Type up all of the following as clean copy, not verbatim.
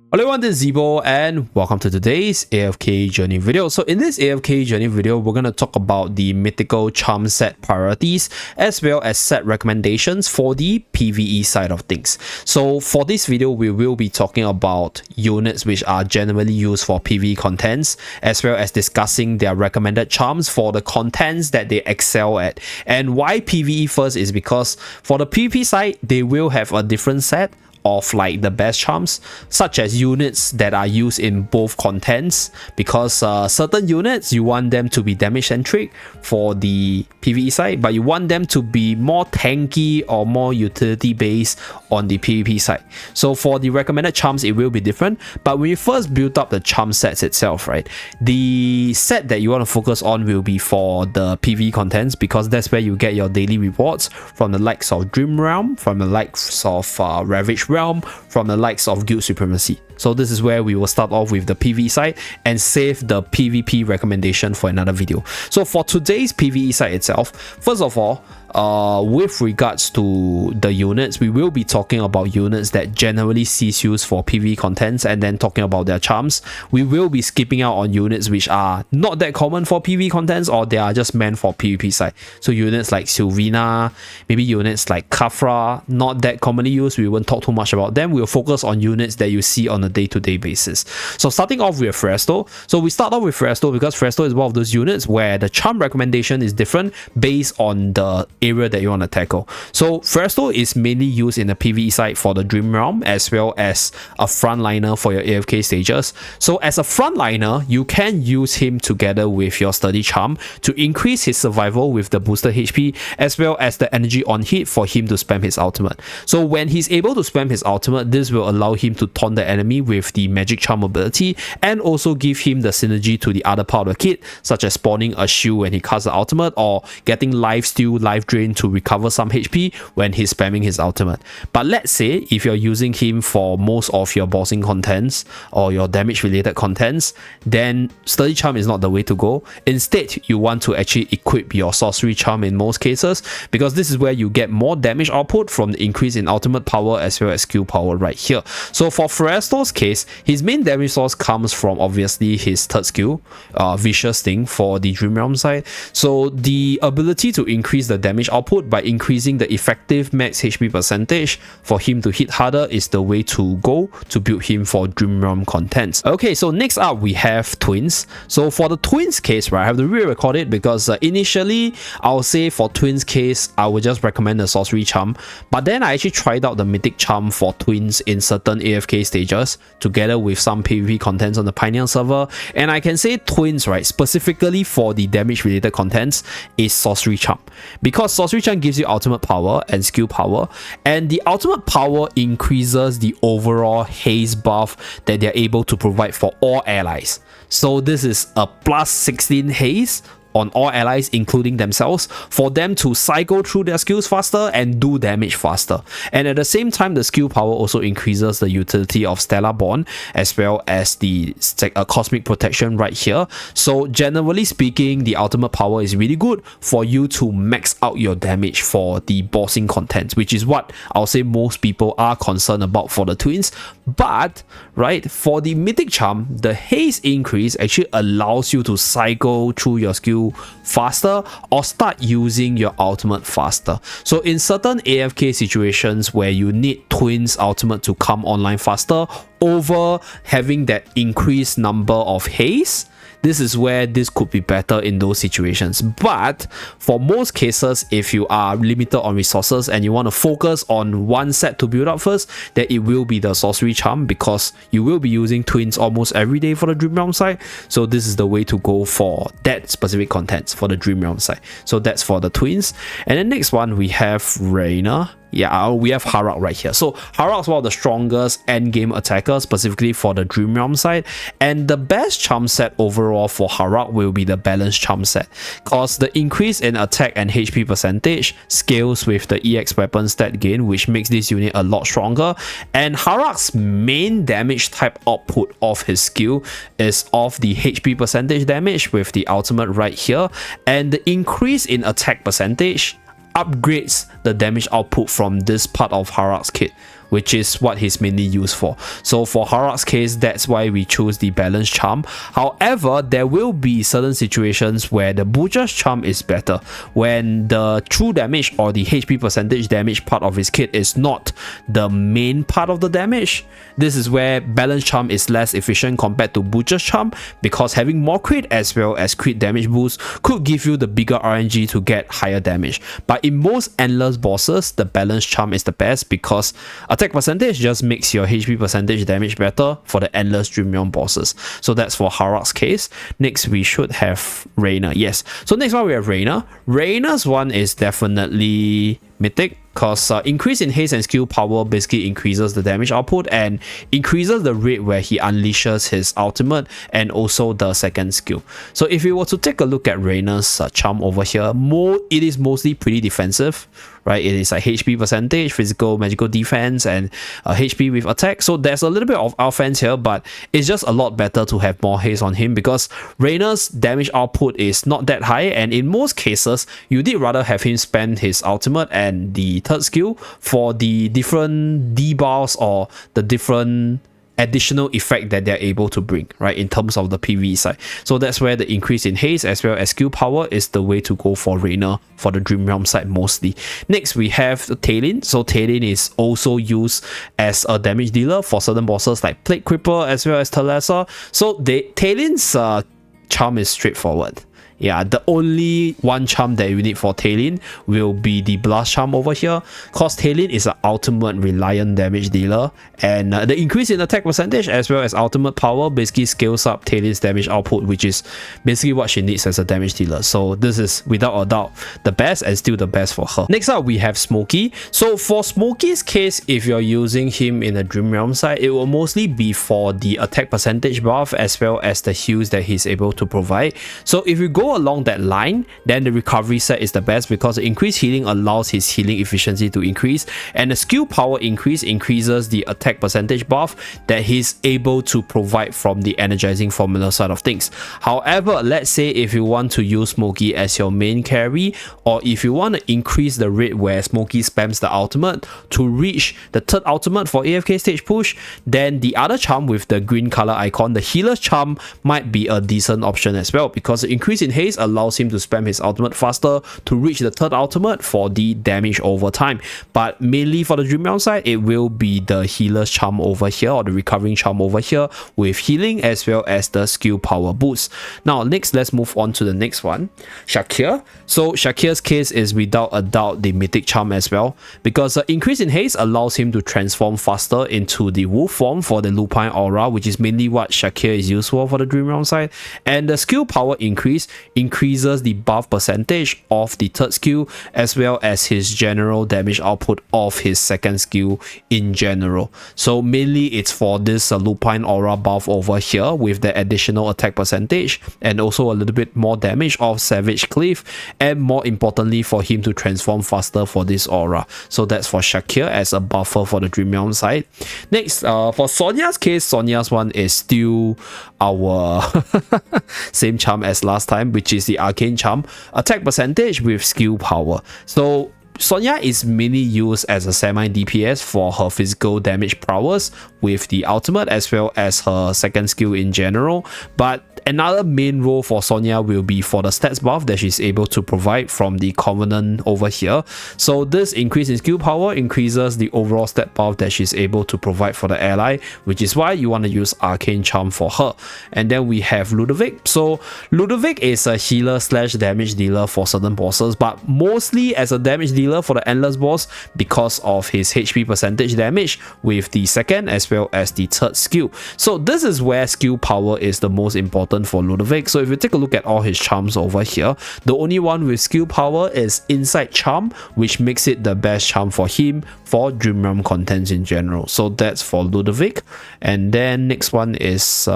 Hello everyone, this is Zeeebo and welcome to today's AFK journey video. So in this AFK journey video, we're going to talk about the mythical charm set priorities as well as set recommendations for the PvE side of things. So for this video, we will be talking about units which are generally used for PvE contents, as well as discussing their recommended charms for the contents that they excel at. And why PvE first is because for the PvP side, they will have a different set of like the best charms, such as units that are used in both contents, because certain units you want them to be damage centric for the PvE side, but you want them to be more tanky or more utility based on the PvP side. So for the recommended charms, it will be different. But when you first build up the charm sets itself, right, the set that you want to focus on will be for the PvE contents, because that's where you get your daily rewards from the likes of Dream Realm, from the likes of Ravage Realm, from the likes of Guild Supremacy. So this is where we will start off with the PvE side and save the PvP recommendation for another video. So for today's PvE side itself, first of all, with regards to the units, we will be talking about units that generally sees use for PvE contents and then talking about their charms. We will be skipping out on units which are not that common for PvE contents, or they are just meant for PvP side. So units like Sylvina, maybe units like Kafra, not that commonly used, we won't talk too much about them. We'll focus on units that you see on a day-to-day basis. So starting off with Fresto. So we start off with Fresto because Fresto is one of those units where the charm recommendation is different based on the area that you want to tackle. So Fresto is mainly used in the PvE side for the Dream Realm, as well as a frontliner for your AFK stages. So as a frontliner, you can use him together with your Sturdy Charm to increase his survival with the boosted HP, as well as the energy on hit for him to spam his ultimate. So when he's able to spam his ultimate, this will allow him to taunt the enemy with the magic charm ability, and also give him the synergy to the other part of the kit, such as spawning a shield when he casts the ultimate, or getting life steal, life drain to recover some HP when he's spamming his ultimate. But let's say if you're using him for most of your bossing contents or your damage related contents, then Sturdy Charm is not the way to go. Instead, you want to actually equip your Sorcery Charm in most cases, because this is where you get more damage output from the increase in ultimate power as well as skill power right here. So for Fresto's case, his main damage source comes from obviously his third skill, Vicious Sting for the Dream Realm side. So the ability to increase the damage output by increasing the effective max HP percentage for him to hit harder is the way to go to build him for Dream Realm contents. Okay, so next up we have Twins. So for the Twins case, right, I have to re-record it because initially I'll say for Twins case, I would just recommend the Sorcery Charm, but then I actually tried out the Mythic Charm for Twins in certain AFK stages together with some PvP contents on the Pioneer server, and I can say Twins, right, specifically for the damage related contents, is Sorcery Charm, because Sorcery Charm gives you ultimate power and skill power, and the ultimate power increases the overall haze buff that they're able to provide for all allies. So this is a plus 16 haze on all allies, including themselves, for them to cycle through their skills faster and do damage faster. And at the same time, the skill power also increases the utility of Stellar Bond as well as the Cosmic Protection right here. So generally speaking, the ultimate power is really good for you to max out your damage for the bossing content, which is what I'll say most people are concerned about for the Twins. But right, for the Mythic Charm, the haze increase actually allows you to cycle through your skill faster or start using your ultimate faster. So in certain AFK situations where you need Twins ultimate to come online faster over having that increased number of haze, this is where this could be better in those situations. But for most cases, if you are limited on resources and you want to focus on one set to build up first, then it will be the Sorcery Charm, because you will be using Twins almost every day for the Dream Realm side. So this is the way to go for that specific contents for the Dream Realm side. So that's for the Twins. And then next one, we have Reina. Yeah, we have Harak right here. So Harak is one of the strongest endgame attackers, specifically for the Dream Realm side. And the best charm set overall for Harak will be the Balanced Charm Set, because the increase in attack and HP percentage scales with the EX weapon stat gain, which makes this unit a lot stronger. And Harak's main damage type output of his skill is of the HP percentage damage with the ultimate right here, and the increase in attack percentage upgrades the damage output from this part of Harak's kit, which is what he's mainly used for. So for Harak's case, that's why we choose the Balance Charm. However, there will be certain situations where the Butcher's Charm is better, when the true damage or the HP percentage damage part of his kit is not the main part of the damage. This is where Balance Charm is less efficient compared to Butcher's Charm, because having more crit as well as crit damage boost could give you the bigger RNG to get higher damage. But in most endless bosses, the Balance Charm is the best, because attack percentage just makes your HP percentage damage better for the endless Dream Realm bosses. So that's for Harak's case. Next we should have Reina. Yes, so next one we have Reina. Reina's one is definitely Mythic, because increase in haste and skill power basically increases the damage output and increases the rate where he unleashes his ultimate, and also the second skill. So if you were to take a look at Reina's charm over here, it is mostly pretty defensive, right? It is like HP percentage, physical, magical defense, and HP with attack. So there's a little bit of offense here, but it's just a lot better to have more haste on him, because Reina's damage output is not that high, and in most cases you did rather have him spend his ultimate and the third skill for the different debuffs or the different additional effect that they're able to bring, right, in terms of the PvE side. So that's where the increase in haste as well as skill power is the way to go for Reina for the Dream Realm side mostly. Next we have Talon. So Talon is also used as a damage dealer for certain bosses like Plague Creeper as well as Talassa. So Talon's charm is straightforward. Yeah, the only one charm that you need for Talon will be the Blast Charm over here, because Talon is an ultimate reliant damage dealer, and the increase in attack percentage as well as ultimate power basically scales up Talon's damage output, which is basically what she needs as a damage dealer. So this is without a doubt the best, and still the best for her. Next up we have Smokey. So for Smokey's case, if you're using him in the Dream Realm side, it will mostly be for the attack percentage buff as well as the heals that he's able to provide. So if you go along that line, then the recovery set is the best, because the increased healing allows his healing efficiency to increase, and the skill power increase increases the attack percentage buff that he's able to provide from the energizing formula side of things. However, let's say if you want to use Smokey as your main carry, or if you want to increase the rate where Smokey spams the ultimate to reach the third ultimate for AFK stage push, then the other charm with the green color icon, the Healer's Charm, might be a decent option as well, because the increase in haste allows him to spam his ultimate faster to reach the third ultimate for the damage over time. But mainly for the Dream Realm side, it will be the Healer's Charm over here, or the Recovering Charm over here, with healing as well as the skill power boost. Now next, let's move on to the next one, Shakir. So Shakir's case is without a doubt the Mythic Charm as well, because the increase in haste allows him to transform faster into the wolf form for the Lupine Aura, which is mainly what Shakir is used for the Dream Realm side, and the skill power increases the buff percentage of the third skill as well as his general damage output of his second skill in general. So mainly it's for this Lupine Aura buff over here with the additional attack percentage, and also a little bit more damage of Savage Cleave, and more importantly for him to transform faster for this aura. So that's for Shakir as a buffer for the Dream Realm side. Next, for Sonya's case, Sonya's one is still our same charm as last time, which is the Arcane Charm, attack percentage with skill power. So Sonya is mainly used as a semi DPS for her physical damage prowess with the ultimate as well as her second skill in general, but another main role for Sonya will be for the stats buff that she's able to provide from the Covenant over here. So this increase in skill power increases the overall stat buff that she's able to provide for the ally, which is why you want to use Arcane Charm for her. And then we have Ludovic. So Ludovic is a healer slash damage dealer for certain bosses, but mostly as a damage dealer for the Endless boss because of his HP percentage damage with the second as well as the third skill. So this is where skill power is the most important for Ludovic. So if you take a look at all his charms over here, the only one with skill power is Insight Charm, which makes it the best charm for him for Dream Realm contents in general. So that's for Ludovic. And then next one is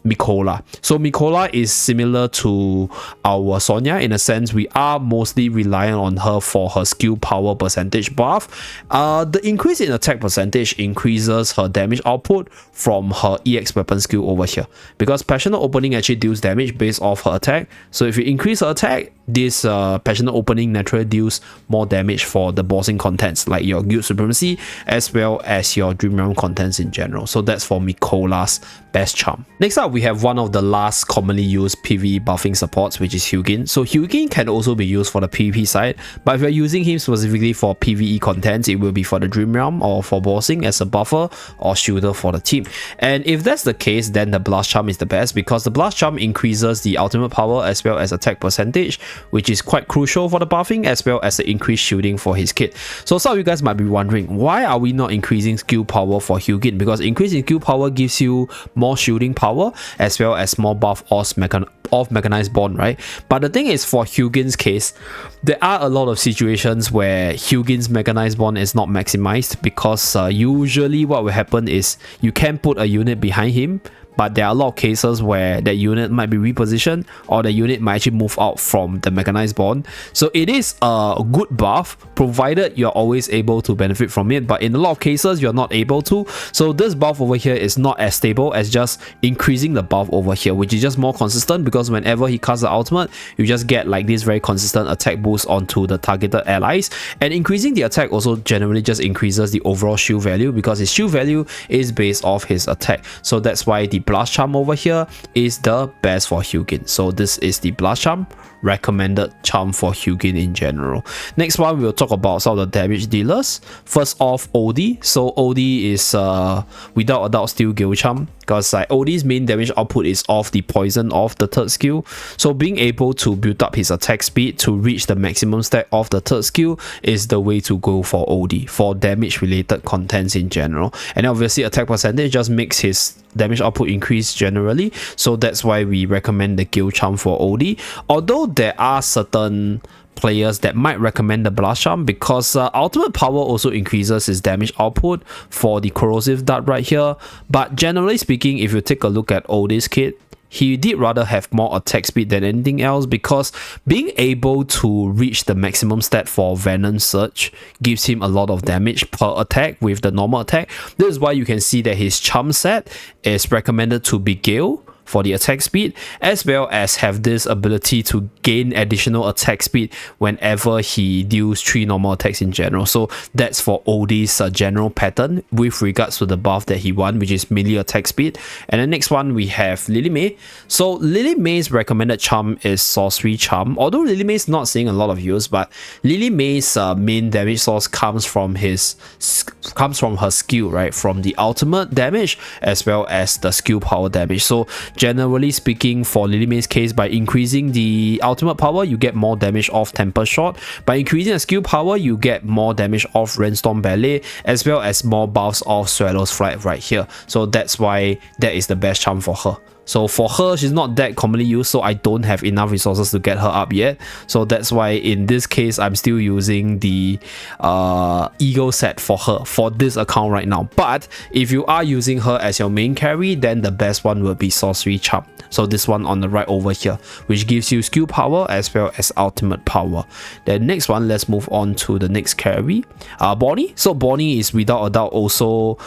Mikola. So Mikola is similar to our Sonya in a sense. We are mostly reliant on her for her skill power percentage buff. The increase in attack percentage increases her damage output from her EX weapon skill over here, because Passionate Opening actually deals damage based off her attack. So if you increase her attack, this passionate opening naturally deals more damage for the bossing contents like your guild supremacy as well as your dream realm contents in general. So that's for Mikola's best charm. Next up, we have one of the last commonly used PvE buffing supports, which is Hugin. So Hugin can also be used for the PvP side, but if you're using him specifically for PvE contents, it will be for the dream realm or for bossing as a buffer or shielder for the team. And if that's the case, then the blast charm is the best, because the blast charm increases the ultimate power as well as attack percentage, which is quite crucial for the buffing, as well as the increased shielding for his kit. So some of you guys might be wondering, why are we not increasing skill power for Hugin? Because increasing skill power gives you more shielding power as well as more buff off mechanized bond, right? But the thing is, for Hugin's case, there are a lot of situations where Hugin's mechanized bond is not maximized, because usually what will happen is you can put a unit behind him, but there are a lot of cases where that unit might be repositioned or the unit might actually move out from the mechanized bond. So it is a good buff provided you're always able to benefit from it, but in a lot of cases you're not able to. So this buff over here is not as stable as just increasing the buff over here, which is just more consistent, because whenever he casts the ultimate, you just get like this very consistent attack boost onto the targeted allies. And increasing the attack also generally just increases the overall shield value, because his shield value is based off his attack. So that's why the blast charm over here is the best for Hugin. So this is the blast charm, recommended charm for Hugin in general. Next one, we'll talk about some of the damage dealers. First off, Odie. So Odie is without a doubt still guild charm, because like Odie's main damage output is off the poison of the third skill. So being able to build up his attack speed to reach the maximum stack of the third skill is the way to go for Odie for damage related contents in general. And obviously attack percentage just makes his damage output increase generally, so that's why we recommend the guild charm for Odie. Although there are certain players that might recommend the blast charm, because ultimate power also increases his damage output for the corrosive dart right here. But generally speaking, if you take a look at Odie's kit, he did rather have more attack speed than anything else, because being able to reach the maximum stat for Venom Surge gives him a lot of damage per attack with the normal attack. This is why you can see that his charm set is recommended to be Gale for the attack speed, as well as have this ability to gain additional attack speed whenever he deals 3 normal attacks in general. So that's for Odie's general pattern with regards to the buff that he won, which is melee attack speed. And the next one, we have Lily May. So Lily May's recommended charm is Sorcery Charm. Although Lily May is not seeing a lot of use, but Lily May's main damage source comes from her skill, right? From the ultimate damage as well as the skill power damage. So generally speaking, for Lily May's case, by increasing the ultimate power, you get more damage off Temper Shot. By increasing the skill power, you get more damage off Rainstorm Ballet, as well as more buffs off Swallow's Flight right here. So that's why that is the best charm for her. So for her, she's not that commonly used, so I don't have enough resources to get her up yet. So that's why in this case, I'm still using the Eagle set for her for this account right now. But if you are using her as your main carry, then the best one will be Sorcery Charm. So this one on the right over here, which gives you skill power as well as ultimate power. Then next one, let's move on to the next carry, Bonnie. So Bonnie is without a doubt also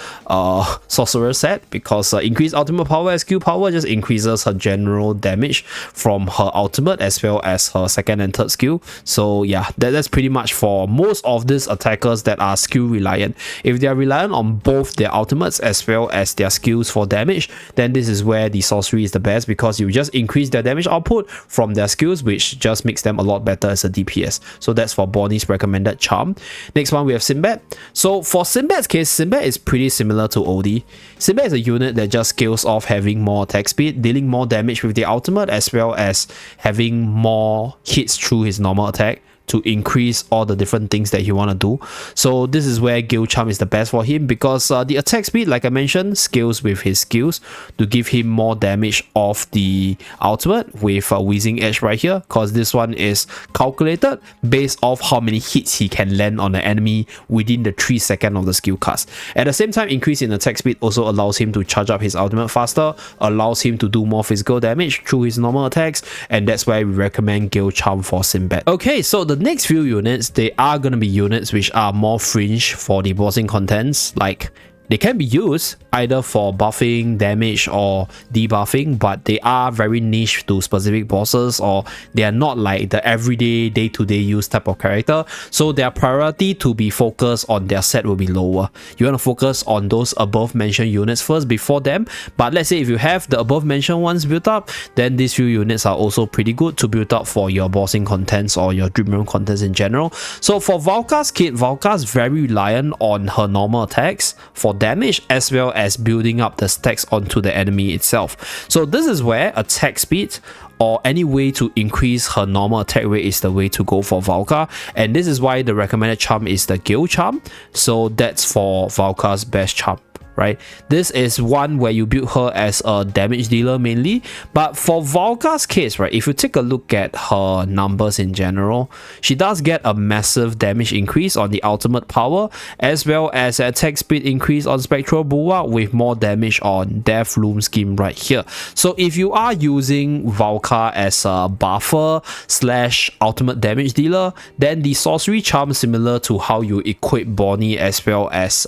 sorcerer set, because increased ultimate power and skill power just increases her general damage from her ultimate as well as her second and third skill. So yeah, that's pretty much for most of these attackers that are skill reliant. If they are reliant on both their ultimates as well as their skills for damage, then this is where the sorcery is the best, because you just increase their damage output from their skills, which just makes them a lot better as a DPS. So that's for Bonnie's recommended charm. Next one, we have Sinbad. So for Sinbad's case, Sinbad is pretty similar to Odie. Sinbad is a unit that just scales off having more attack speed, dealing more damage with the ultimate, as well as having more hits through his normal attack to increase all the different things that you want to do. So this is where Guild Charm is the best for him, because the attack speed, like I mentioned, scales with his skills to give him more damage off the ultimate with Wheezing Edge right here, because this one is calculated based off how many hits he can land on the enemy within the 3 seconds of the skill cast. At the same time, increase in attack speed also allows him to charge up his ultimate faster, allows him to do more physical damage through his normal attacks, and that's why we recommend Guild Charm for Sinbad. Okay, so the next few units, they are going to be units which are more fringe for the bossing contents, like They can be used either for buffing, damage, or debuffing, but they are very niche to specific bosses, or they are not like the everyday, day-to-day use type of character. So their priority to be focused on their set will be lower. You want to focus on those above mentioned units first before them. But let's say if you have the above mentioned ones built up, then these few units are also pretty good to build up for your bossing contents or your dream realm contents in general. So for Valka's kit, Valka's very reliant on her normal attacks for damage, as well as building up the stacks onto the enemy itself. So this is where attack speed or any way to increase her normal attack rate is the way to go for Valka, and this is why the recommended charm is the Gale charm. So that's for Valka's best charm, right? This is one where you build her as a damage dealer mainly, but for Valka's case, right, if you take a look at her numbers in general, she does get a massive damage increase on the ultimate power, as well as attack speed increase on Spectral Bulwark with more damage on Death Loom Scheme right here. So if you are using Valka as a buffer slash ultimate damage dealer, then the sorcery charm, similar to how you equip Bonnie as well as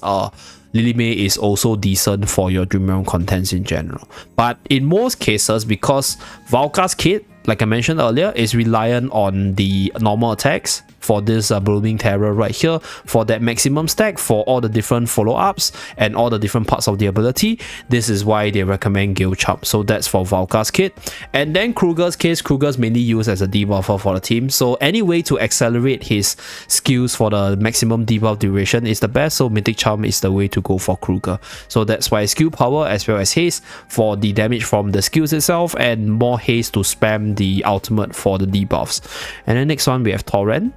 Lily May, is also decent for your Dream Realm contents in general. But in most cases, because Valka's kit, like I mentioned earlier, is reliant on the normal attacks for this Blooming Terror right here, for that maximum stack, for all the different follow-ups and all the different parts of the ability. This is why they recommend Gale Charm. So that's for Valka's kit. And then Kruger's case, Kruger's mainly used as a debuffer for the team. So any way to accelerate his skills for the maximum debuff duration is the best. So Mythic Charm is the way to go for Kruger. So that's why skill power as well as haste for the damage from the skills itself, and more haste to spam the ultimate for the debuffs. And then next one we have Torrent.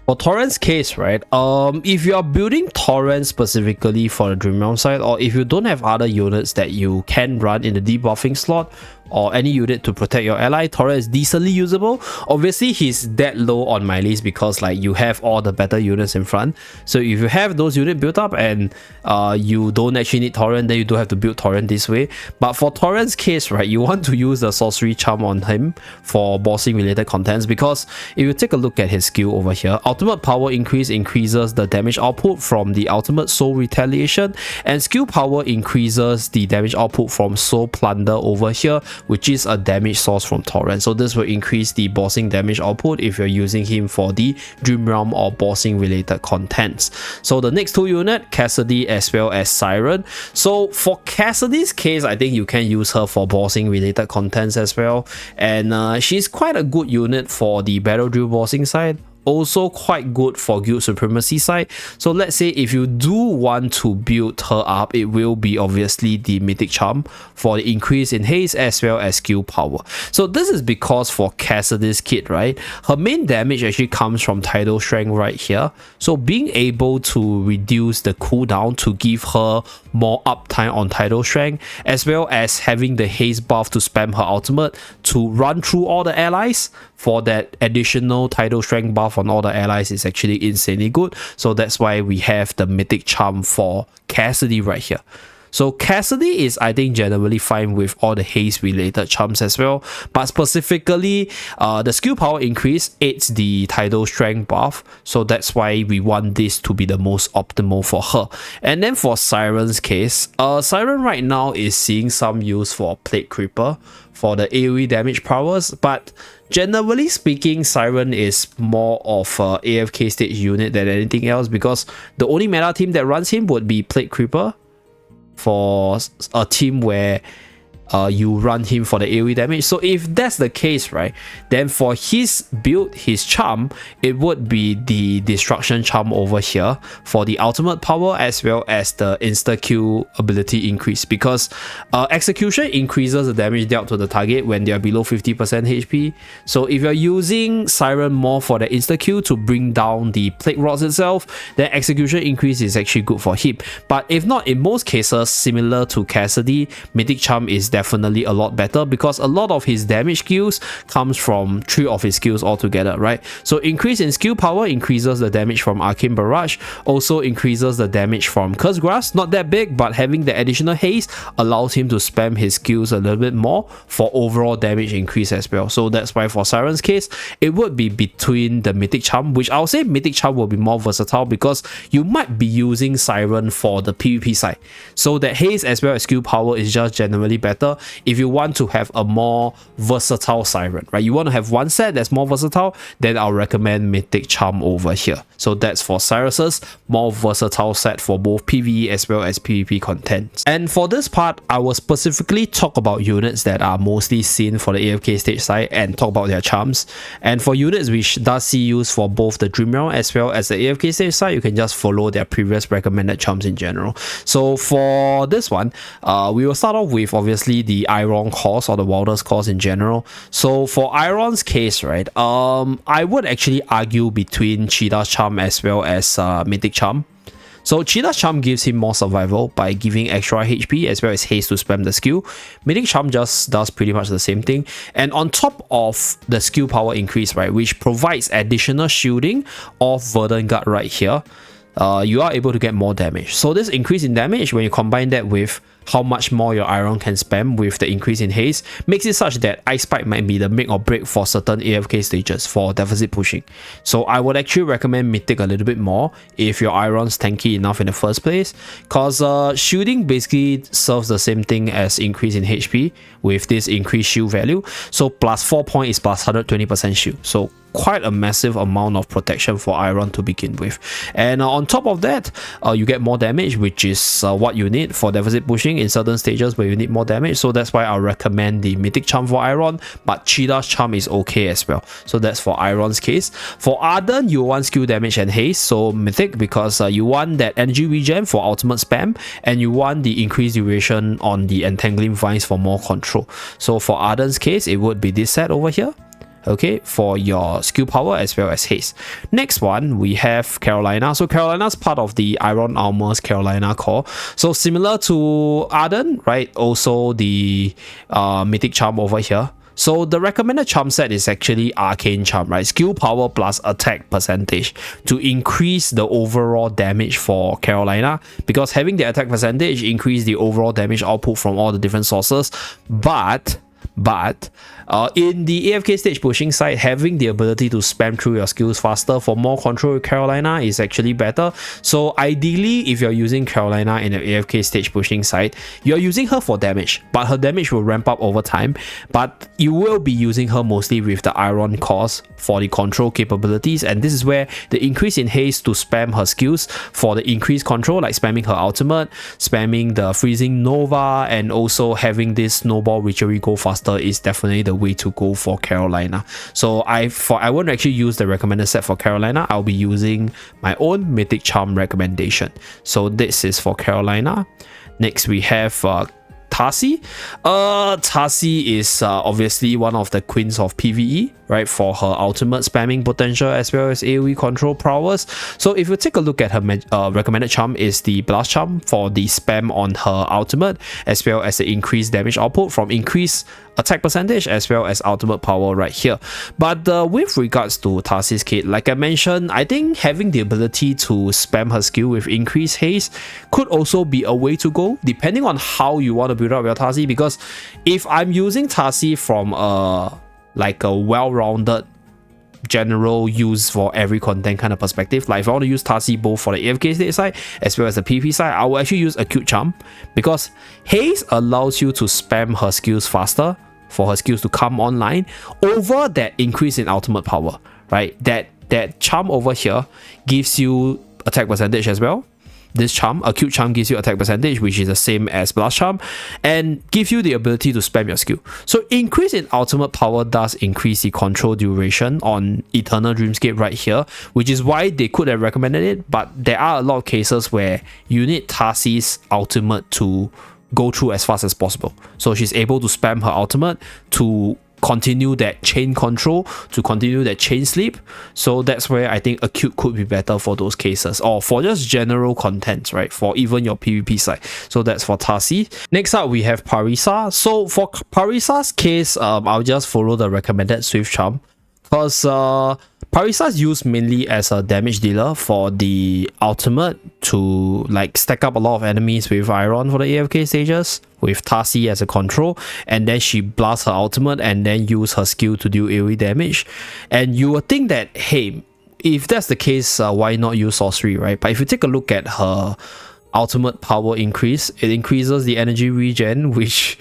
For Torrent's case, right, if you are building Torrent specifically for the Dream Realm side, or if you don't have other units that you can run in the debuffing slot, or any unit to protect your ally, Torrent is decently usable. Obviously, he's that low on my list because like you have all the better units in front. So if you have those units built up and you don't actually need Torrent, then you don't have to build Torrent this way. But for Torrent's case, right, you want to use the sorcery charm on him for bossing related contents, because if you take a look at his skill over here, ultimate power increase increases the damage output from the ultimate soul retaliation, and skill power increases the damage output from soul plunder over here, which is a damage source from Torrent. So this will increase the bossing damage output if you're using him for the Dream Realm or bossing related contents. So the next two unit, Cassidy as well as Siren. So for Cassidy's case, I think you can use her for bossing related contents as well, and she's quite a good unit for the Battle Drill bossing side. Also quite good for guild supremacy side. So let's say if you do want to build her up, it will be obviously the Mythic Charm for the increase in haste as well as skill power. So this is because for Cassidy's kit, right, her main damage actually comes from Tidal Strength right here. So being able to reduce the cooldown to give her more uptime on Tidal Strength, as well as having the haste buff to spam her ultimate to run through all the allies for that additional Tidal Strength buff on all the allies, is actually insanely good. So that's why we have the Mythic Charm for Cassidy right here. So Cassidy is, I think, generally fine with all the haste related charms as well, but specifically the skill power increase aids the Tidal Strength buff, so that's why we want this to be the most optimal for her. And then for Siren's case, Siren right now is seeing some use for Plague Creeper for the AoE damage powers, but generally speaking, Siren is more of a AFK stage unit than anything else, because the only meta team that runs him would be Plague Creeper for a team where you run him for the AoE damage. So if that's the case, right, then for his build, his charm, it would be the Destruction Charm over here for the ultimate power as well as the insta-kill ability increase, because execution increases the damage dealt to the target when they are below 50% HP. So if you're using Siren more for the insta-kill to bring down the Plague Rods itself, then execution increase is actually good for him. But if not, in most cases, similar to Cassidy, Mythic Charm is definitely definitely a lot better, because a lot of his damage skills comes from 3 of his skills altogether, right? So increase in skill power increases the damage from Arcane Barrage, also increases the damage from Curse Grass, not that big, but having the additional haste allows him to spam his skills a little bit more for overall damage increase as well. So that's why for Siren's case, it would be between the Mythic Charm, which I'll say Mythic Charm will be more versatile because you might be using Siren for the PvP side. So that haste as well as skill power is just generally better if you want to have a more versatile Siren, right? You want to have one set that's more versatile, then I'll recommend Mythic Charm over here. So that's for Cyrus's more versatile set for both PvE as well as PvP content. And for this part, I will specifically talk about units that are mostly seen for the AFK stage side and talk about their charms. And for units which does see use for both the Dream Realm as well as the AFK stage side, you can just follow their previous recommended charms in general. So for this one, we will start off with obviously the Iron course or the Wildest course in general. So for Iron's case, right, I would actually argue between Cheetah's Charm as well as Mythic Charm. So Cheetah's Charm gives him more survival by giving extra HP as well as haste to spam the skill. Mythic Charm just does pretty much the same thing. And on top of the skill power increase, right, which provides additional shielding of Verdant Guard right here, you are able to get more damage. So this increase in damage, when you combine that with how much more your Iron can spam with the increase in haste, makes it such that Ice Spike might be the make or break for certain AFK stages for deficit pushing. So I would actually recommend Mythic a little bit more if your Iron's tanky enough in the first place, because shielding basically serves the same thing as increase in HP with this increased shield value. So plus 4 point is plus 120% shield. So quite a massive amount of protection for Iron to begin with. And on top of that, you get more damage, which is what you need for deficit pushing in certain stages where you need more damage. So that's why I'll recommend the Mythic Charm for Iron, but Cheetah's Charm is okay as well. So that's for Iron's case. For Arden, you want skill damage and haste, so Mythic, because you want that energy regen for ultimate spam, and you want the increased duration on the Entangling Vines for more control. So for Arden's case, it would be this set over here, okay, for your skill power as well as haste. Next one, we have Carolina. So Carolina's part of the Iron Armor's Carolina core. So similar to Arden, right, also the Mythic Charm over here. So the recommended charm set is actually Arcane Charm, right? Skill power plus attack percentage to increase the overall damage for Carolina, because having the attack percentage increase the overall damage output from all the different sources. But in the AFK stage pushing side, having the ability to spam through your skills faster for more control with Carolina is actually better. So ideally, if you're using Carolina in the AFK stage pushing side, you're using her for damage, but her damage will ramp up over time. But you will be using her mostly with the Iron cores for the control capabilities, and this is where the increase in haste to spam her skills for the increased control, like spamming her ultimate, spamming the freezing Nova, and also having this snowball witchery go faster is definitely the way to go for Carolina. So I won't actually use the recommended set for Carolina. I'll be using my own Mythic Charm recommendation. So this is for Carolina. Next we have Tarsi. Tarsi is obviously one of the queens of PvE, right, for her ultimate spamming potential as well as AoE control prowess. So if you take a look at her recommended charm is the Blast Charm for the spam on her ultimate, as well as the increased damage output from increased attack percentage as well as ultimate power right here. But with regards to Tarsi's kit, like I mentioned, I think having the ability to spam her skill with increased haste could also be a way to go, depending on how you want to build up your Tarsi. Because if I'm using Tarsi from like a well-rounded general use for every content kind of perspective, like if I want to use Tarsi both for the AFK stage side as well as the PvP side, I will actually use Acute Charm, because haste allows you to spam her skills faster for her skills to come online over that increase in ultimate power, right? That charm over here gives you attack percentage as well. This charm, Acute Charm, gives you attack percentage, which is the same as Blast Charm, and gives you the ability to spam your skill. So increase in ultimate power does increase the control duration on Eternal Dreamscape right here, which is why they could have recommended it. But there are a lot of cases where you need Tarsi's ultimate to go through as fast as possible. So she's able to spam her ultimate to continue that chain control, to continue that chain sleep. So that's where I think acute could be better for those cases, or for just general contents, right? For even your PvP side. So that's for Tasi. Next up, we have Parisa. So for Parisa's case, I'll just follow the recommended Swift Charm, because Parisa is used mainly as a damage dealer for the ultimate to like stack up a lot of enemies with Iron for the AFK stages, with Tasi as a control, and then she blasts her ultimate and then use her skill to do AoE damage. And you would think that, hey, if that's the case, why not use sorcery, right? But if you take a look at her ultimate power increase, it increases the energy regen, which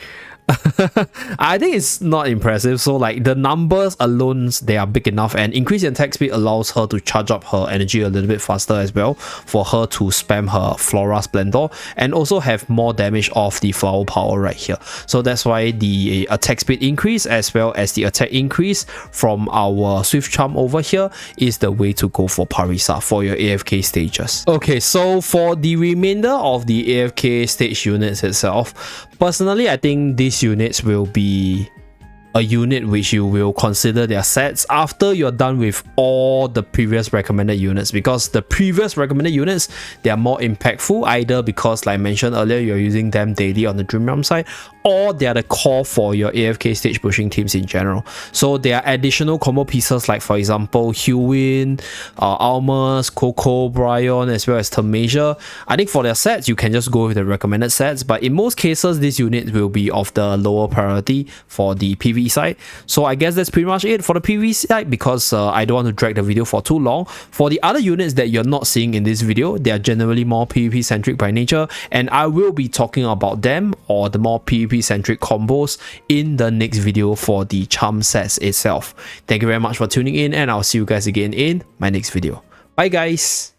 I think it's not impressive. So like the numbers alone, they are big enough, and increase in attack speed allows her to charge up her energy a little bit faster as well, for her to spam her Flora Splendor and also have more damage off the flower power right here. So that's why the attack speed increase as well as the attack increase from our Swift Charm over here is the way to go for Parisa for your AFK stages. Okay, so for the remainder of the AFK stage units itself, personally I think these units will be a unit which you will consider their sets after you're done with all the previous recommended units, because the previous recommended units, they are more impactful, either because like I mentioned earlier, you're using them daily on the Dream Realm side, or they are the core for your AFK stage pushing teams in general. So there are additional combo pieces like, for example, Hewin, Almas, Coco, Bryon, as well as Tamasia. I think for their sets, you can just go with the recommended sets, but in most cases, this unit will be of the lower priority for the PvE side. So I guess that's pretty much it for the PvE side, because I don't want to drag the video for too long. For the other units that you're not seeing in this video, they are generally more PvP centric by nature, and I will be talking about them, or the more PvP centric combos, in the next video for the charm sets itself. Thank you very much for tuning in, and I'll see you guys again in my next video. Bye guys.